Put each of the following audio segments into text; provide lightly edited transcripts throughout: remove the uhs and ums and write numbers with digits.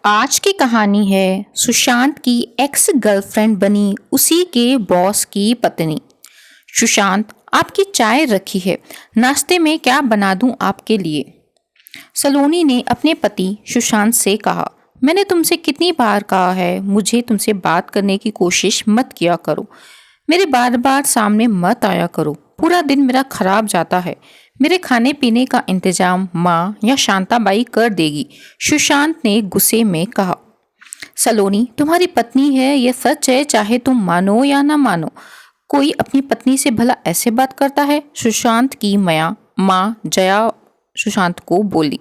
आज की कहानी है सुशांत की एक्स गर्लफ्रेंड बनी उसी के बॉस की पत्नी। सुशांत, आपकी चाय रखी है, नाश्ते में क्या बना दूं आपके लिए? सलोनी ने अपने पति सुशांत से कहा। मैंने तुमसे कितनी बार कहा है मुझे तुमसे बात करने की कोशिश मत किया करो, मेरे बार बार सामने मत आया करो, पूरा दिन मेरा खराब जाता है। मेरे खाने पीने का इंतजाम माँ या शांताबाई कर देगी, सुशांत ने गुस्से में कहा। सलोनी तुम्हारी पत्नी है, यह सच है, चाहे तुम मानो या ना मानो। कोई अपनी पत्नी से भला ऐसे बात करता है? सुशांत की माँ जया सुशांत को बोली।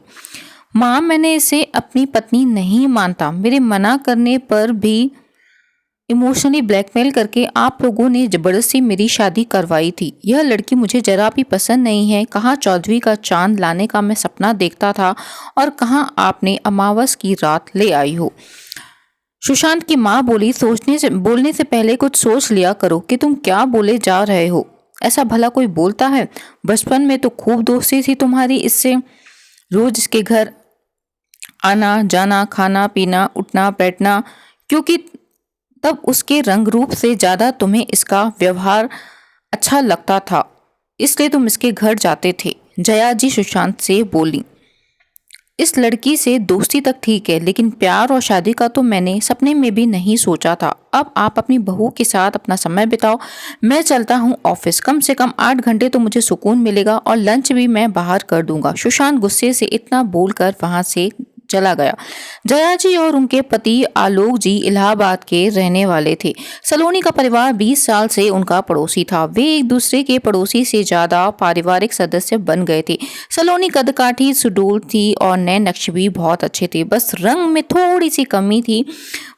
माँ, मैंने इसे अपनी पत्नी नहीं मानता। मेरे मना करने पर भी इमोशनली ब्लैकमेल करके आप लोगों ने जबरदस्ती मेरी शादी करवाई थी। यह लड़की मुझे जरा भी पसंद नहीं है। कहाँ चौदहवीं का चांद लाने का मैं सपना देखता था और कहाँ आपने अमावस की रात ले आई हो। सुशांत की माँ बोली, बोलने से पहले कुछ सोच लिया करो कि तुम क्या बोले जा रहे हो। ऐसा भला कोई बोलता है? बचपन में तो खूब दोस्ती थी तुम्हारी इससे, रोज इसके घर आना जाना, खाना पीना, उठना बैठना, क्योंकि तब उसके रंग रूप से ज्यादा तुम्हें इसका व्यवहार अच्छा लगता था, इसलिए तुम इसके घर जाते थे। जया जी सुशांत से बोली। इस लड़की से दोस्ती तक ठीक है, लेकिन प्यार और शादी का तो मैंने सपने में भी नहीं सोचा था। अब आप अपनी बहू के साथ अपना समय बिताओ, मैं चलता हूँ ऑफिस। कम से कम 8 घंटे तो मुझे सुकून मिलेगा और लंच भी मैं बाहर कर दूंगा। सुशांत गुस्से से इतना बोलकर वहां से चला गया। जया जी और उनके पति आलोक जी इलाहाबाद के रहने वाले थे। सलोनी का परिवार 20 साल से उनका पड़ोसी था। वे एक दूसरे के पड़ोसी से ज्यादा पारिवारिक सदस्य बन गए थे। सलोनी कदकाठी सुडौल थी और नए नक्श भी बहुत अच्छे थे, बस रंग में थोड़ी सी कमी थी।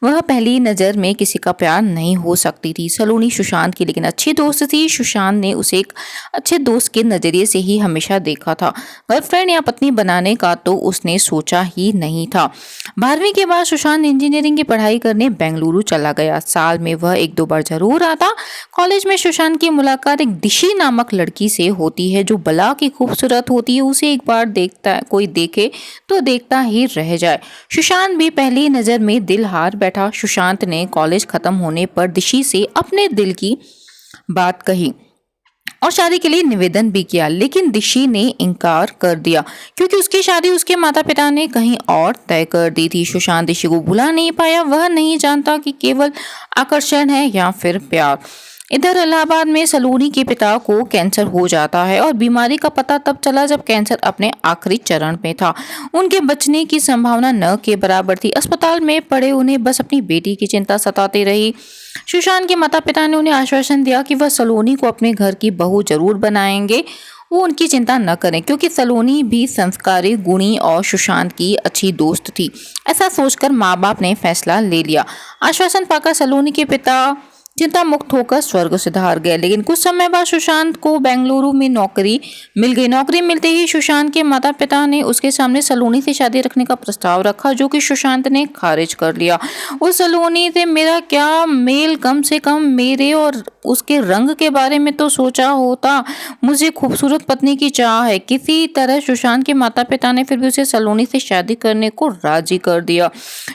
वह पहली नजर में किसी का प्यार नहीं हो सकती थी। सलोनी सुशांत की लेकिन अच्छी दोस्त थी। सुशांत ने उसे एक अच्छे दोस्त के नजरिए से ही हमेशा देखा था। गर्लफ्रेंड या पत्नी बनाने का तो उसने सोचा ही नहीं था। 12वीं के बाद सुशांत इंजीनियरिंग की पढ़ाई करने बेंगलुरु चला गया। साल में वह 1-2 बार जरूर आता। कॉलेज में सुशांत की मुलाकात एक दिशी नामक लड़की से होती है जो बला की खूबसूरत होती है। उसे एक बार कोई देखे तो देखता ही रह जाए। सुशांत भी पहली नजर में दिल हार बैठा। सुशांत ने कॉलेज खत्म होने पर दिशी से अपने दिल की बात कही और शादी के लिए निवेदन भी किया, लेकिन दिशी ने इनकार कर दिया क्योंकि उसकी शादी उसके माता पिता ने कहीं और तय कर दी थी। सुशांत दिशी को भुला नहीं पाया। वह नहीं जानता कि केवल आकर्षण है या फिर प्यार। इधर इलाहाबाद में सलोनी के पिता को कैंसर हो जाता है और बीमारी का पता तब चला जब कैंसर अपने आखिरी चरण में था। उनके बचने की संभावना न के बराबर थी। अस्पताल में पड़े उन्हें बस अपनी बेटी की चिंता सताती रही। सुशांत के माता पिता ने उन्हें आश्वासन दिया कि वह सलोनी को अपने घर की बहू जरूर बनाएंगे, वो उनकी चिंता न करें, क्योंकि सलोनी भी संस्कारी, गुणी और सुशांत की अच्छी दोस्त थी। ऐसा सोचकर माँ बाप ने फैसला ले लिया। आश्वासन पाकर सलोनी के पिता चिंता मुक्त होकर स्वर्ग सिधार गए। लेकिन कुछ समय बाद सुशांत को बेंगलुरु में नौकरी मिल गई। नौकरी मिलते ही सुशांत के माता पिता ने उसके सामने सलोनी से शादी रखने का प्रस्ताव रखा, जो कि सुशांत ने खारिज कर लिया। उस सलोनी से मेरा क्या मेल, कम से कम मेरे और उसके रंग के बारे में तो सोचा होता। मुझे खूबसूरत पत्नी की चाह है। किसी तरह सुशांत के माता पिता ने फिर भी उसे सलोनी से शादी करने को राजी कर दिया।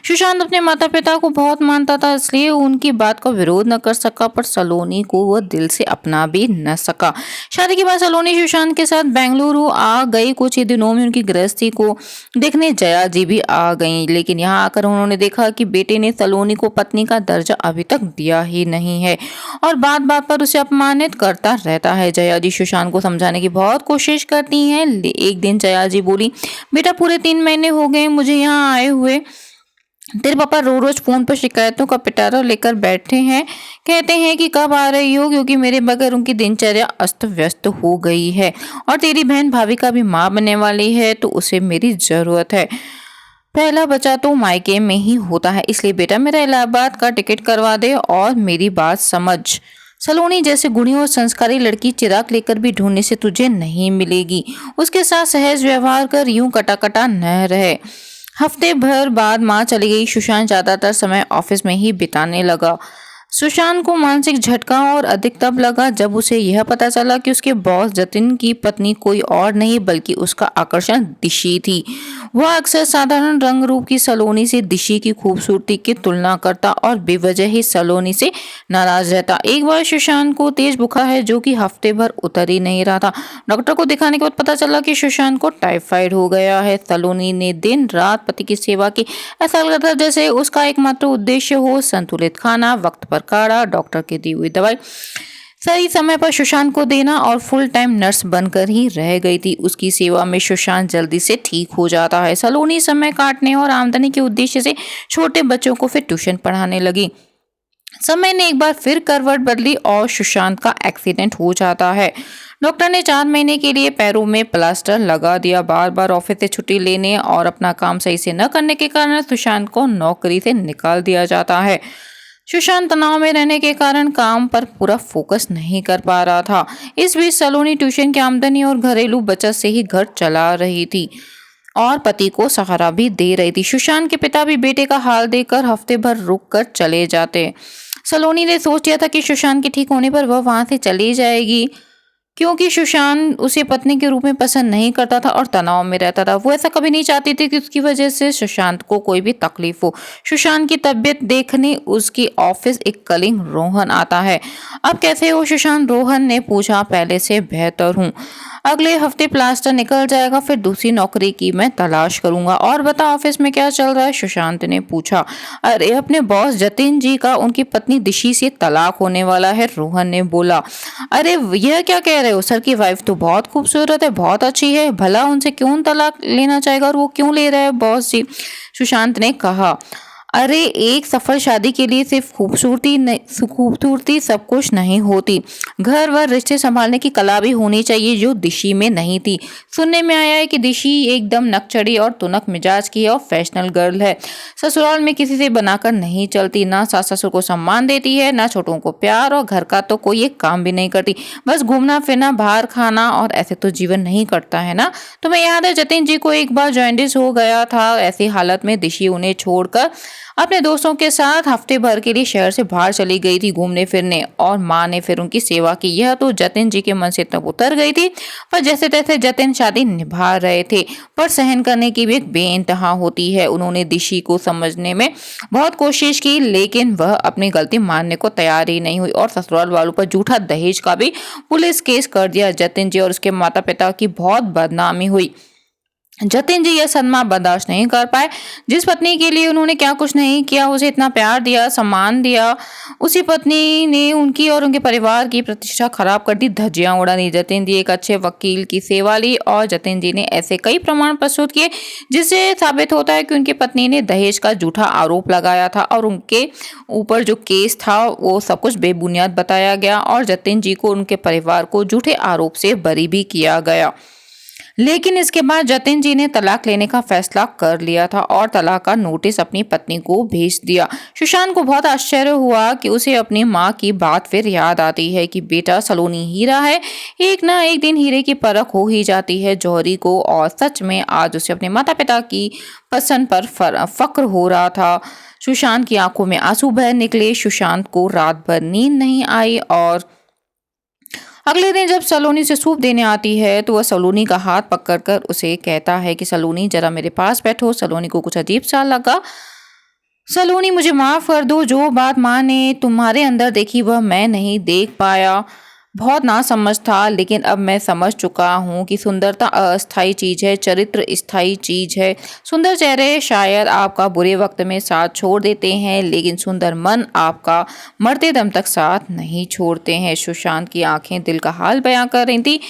सुशांत अपने माता पिता को बहुत मानता था, इसलिए उनकी बात का विरोध न कर सका, पर सलोनी को वह दिल से अपना भी न सका। शादी के बाद सलोनी सुशांत के साथ बेंगलुरु आ गई। कुछ ही दिनों में उनकी गृहस्थी को देखने जया जी भी आ गईं, लेकिन यहाँ आकर उन्होंने देखा कि बेटे ने सलोनी को पत्नी का दर्जा अभी तक दिया ही नहीं है और बात बात पर उसे अपमानित करता रहता है। जया जी सुशांत को समझाने की बहुत कोशिश करती हैं। एक दिन जया जी बोली, बेटा पूरे 3 महीने हो गए मुझे यहाँ आए हुए, तेरे पापा रोज फोन पर शिकायतों का पिटारा लेकर बैठे हैं। कहते हैं कि कब आ रही हो, क्योंकि मेरे बगैर उनकी दिनचर्या अस्त व्यस्त हो गई है और तेरी बहन भाविका भी माँ बनने वाली है, तो उसे मेरी जरूरत है। पहला बच्चा तो मायके में ही होता है, इसलिए बेटा मेरा इलाहाबाद का टिकट करवा दे और मेरी बात समझ। सलोनी जैसे गुणी और संस्कारी लड़की चिराग लेकर भी ढूंढने से तुझे नहीं मिलेगी। उसके साथ सहज व्यवहार कर, यूं कटा न रहे। हफ्ते भर बाद माँ चली गई। सुशांत ज्यादातर समय ऑफिस में ही बिताने लगा। सुशांत को मानसिक झटका और अधिक तब लगा जब उसे यह पता चला कि उसके बॉस जतिन की पत्नी कोई और नहीं बल्कि उसका आकर्षण दिशी थी। वह अक्सर साधारण रंग रूप की सलोनी से दिशी की खूबसूरती की तुलना करता और बेवजह ही सलोनी से नाराज रहता। एक बार सुशांत को तेज बुखार है जो कि हफ्ते भर उतर ही नहीं रहा था। डॉक्टर को दिखाने के बाद पता चला कि सुशांत को टाइफाइड हो गया है। सलोनी ने दिन रात पति की सेवा की, ऐसा लगा था जैसे उसका एकमात्र उद्देश्य हो संतुलित खाना, वक्त पर काढ़ा, डॉक्टर की दी हुई दवाई सही समय पर सुशांत को देना और फुल टाइम नर्स बनकर ही रह गई थी। उसकी सेवा में सुशांत जल्दी से ठीक हो जाता है। सलोनी समय काटने और आमदनी के उद्देश्य से छोटे बच्चों को फिर ट्यूशन पढ़ाने लगी। समय ने एक बार फिर करवट बदली और सुशांत का एक्सीडेंट हो जाता है। डॉक्टर ने 4 महीने के लिए पैरों में प्लास्टर लगा दिया। बार बार ऑफिस से छुट्टी लेने और अपना काम सही से न करने के कारण सुशांत को नौकरी से निकाल दिया जाता है। सुशांत तनाव में रहने के कारण काम पर पूरा फोकस नहीं कर पा रहा था। इस बीच सलोनी ट्यूशन की आमदनी और घरेलू बचत से ही घर चला रही थी और पति को सहारा भी दे रही थी। सुशांत के पिता भी बेटे का हाल देखकर हफ्ते भर रुक कर चले जाते। सलोनी ने सोच लिया था कि सुशांत के ठीक होने पर वह वहां से चली जाएगी, क्योंकि सुशांत उसे पत्नी के रूप में पसंद नहीं करता था और तनाव में रहता था। वो ऐसा कभी नहीं चाहती थी कि उसकी वजह से सुशांत को कोई भी तकलीफ हो। सुशांत की तबीयत देखने उसकी ऑफिस एक कलिंग रोहन आता है। अब कैसे हो सुशांत? रोहन ने पूछा। पहले से बेहतर हूँ, अगले हफ्ते प्लास्टर निकल जाएगा, फिर दूसरी नौकरी की मैं तलाश करूंगा। और बता ऑफिस में क्या चल रहा है? सुशांत ने पूछा। अरे अपने बॉस जतिन जी का उनकी पत्नी दिशी से तलाक होने वाला है, रोहन ने बोला। अरे यह क्या कह रहे हो? सर की वाइफ तो बहुत खूबसूरत है, बहुत अच्छी है, भला उनसे क्यों तलाक लेना चाहेगा और वो क्यों ले रहा है बॉस जी? सुशांत ने कहा। अरे एक सफल शादी के लिए सिर्फ खूबसूरती सब कुछ नहीं होती, घर व रिश्ते संभालने की कला भी होनी चाहिए, जो दिशी में नहीं थी। सुनने में आया है कि दिशी एकदम नकचड़ी और तुनक मिजाज की है और फैशनल गर्ल है। ससुराल में किसी से बनाकर नहीं चलती, ना सास ससुर को सम्मान देती है, ना छोटों को प्यार, और घर का तो कोई एक काम भी नहीं करती, बस घूमना फिरना, बाहर खाना, और ऐसे तो जीवन नहीं कटता है ना। तुम्हें याद है जतिन जी को एक बार जॉन्डिस हो गया था। ऐसी हालत में दिशी उन्हें छोड़कर अपने दोस्तों के साथ हफ्ते भर के लिए शहर से बाहर चली गई थी घूमने फिरने, और माँ ने फिर उनकी सेवा की। यह तो जतिन जी के मन से तब उतर गई थी, पर जैसे तैसे जतिन शादी निभा रहे थे, पर सहन करने की भी एक बेइंतहा होती है। उन्होंने दिशी को समझने में बहुत कोशिश की, लेकिन वह अपनी गलती मानने को तैयार ही नहीं हुई और ससुराल वालों पर झूठा दहेज का भी पुलिस केस कर दिया। जतिन जी और उसके माता पिता की बहुत बदनामी हुई। जतिन जी यह सदमा बर्दाश्त नहीं कर पाए। जिस पत्नी के लिए उन्होंने क्या कुछ नहीं किया, उसे इतना प्यार दिया, सम्मान दिया, उसी पत्नी ने उनकी और उनके परिवार की प्रतिष्ठा खराब कर दी, धज्जियां उड़ा दी। जतिन जी एक अच्छे वकील की सेवा ली और जतिन जी ने ऐसे कई प्रमाण प्रस्तुत किए जिससे साबित होता है कि उनकी पत्नी ने दहेज का झूठा आरोप लगाया था, और उनके ऊपर जो केस था वो सब कुछ बेबुनियाद बताया गया और जतिन जी को उनके परिवार को झूठे आरोप से बरी भी किया गया। लेकिन इसके बाद जतिन जी ने तलाक लेने का फैसला कर लिया था और तलाक का नोटिस अपनी पत्नी को भेज दिया। सुशांत को बहुत आश्चर्य हुआ कि उसे अपनी माँ की बात फिर याद आती है कि बेटा सलोनी हीरा है, एक ना एक दिन हीरे की परख हो ही जाती है जौहरी को। और सच में आज उसे अपने माता पिता की पसंद पर फक्र हो रहा था। सुशांत की आंखों में आंसू बह निकले। सुशांत को रात भर नींद नहीं आई और अगले दिन जब सलोनी से सूप देने आती है तो वह सलोनी का हाथ पकड़कर उसे कहता है कि सलोनी जरा मेरे पास बैठो। सलोनी को कुछ अजीब सा लगा। सलोनी मुझे माफ कर दो, जो बात माँ ने तुम्हारे अंदर देखी वह मैं नहीं देख पाया, बहुत नासमझ था, लेकिन अब मैं समझ चुका हूँ कि सुंदरता अस्थायी चीज है, चरित्र स्थायी चीज है। सुंदर चेहरे शायद आपका बुरे वक्त में साथ छोड़ देते हैं, लेकिन सुंदर मन आपका मरते दम तक साथ नहीं छोड़ते हैं। सुशांत की आंखें दिल का हाल बयां कर रही थी।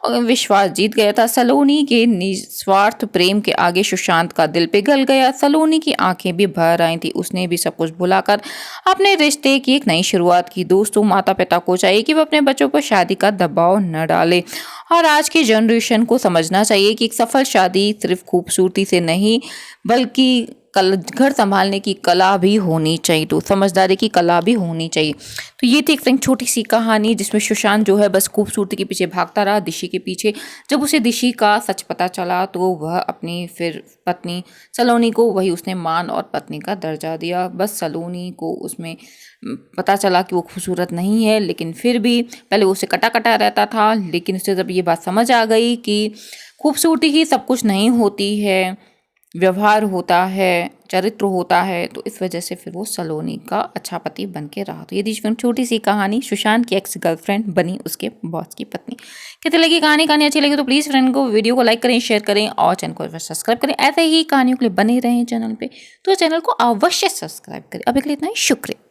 विश्वास जीत गया था। सलोनी के निस्वार्थ प्रेम के आगे सुशांत का दिल पिघल गया। सलोनी की आंखें भी भर आई थी। उसने भी सब कुछ भुलाकर अपने रिश्ते की एक नई शुरुआत की। दोस्तों माता पिता को चाहिए कि वो अपने बच्चों पर शादी का दबाव न डाले, और आज की जनरेशन को समझना चाहिए कि एक सफल शादी सिर्फ खूबसूरती से नहीं बल्कि घर संभालने की कला भी होनी चाहिए, तो समझदारी की कला भी होनी चाहिए। तो ये थी एक छोटी सी कहानी जिसमें सुशांत जो है बस खूबसूरती के पीछे भागता रहा, दिशी के पीछे। जब उसे दिशी का सच पता चला तो वह अपनी फिर पत्नी सलोनी को वही उसने मान और पत्नी का दर्जा दिया। बस सलोनी को उसमें पता चला कि वो खूबसूरत नहीं है, लेकिन फिर भी पहले उसे कटा कटा रहता था, लेकिन उसे जब ये बात समझ आ गई कि खूबसूरती ही सब कुछ नहीं होती है, व्यवहार होता है, चरित्र होता है, तो इस वजह से फिर वो सलोनी का अच्छा पति बन के रहा। तो ये थी छोटी सी कहानी, सुशांत की एक्स गर्लफ्रेंड बनी उसके बॉस की पत्नी। कैसे लगी कहानी अच्छी लगी तो प्लीज़ फ्रेंड को वीडियो को लाइक करें, शेयर करें और चैनल को सब्सक्राइब करें। ऐसे ही कहानियों के लिए बने रहें चैनल पे, तो चैनल को अवश्य सब्सक्राइब करें। अभी के लिए इतना ही, शुक्रिया।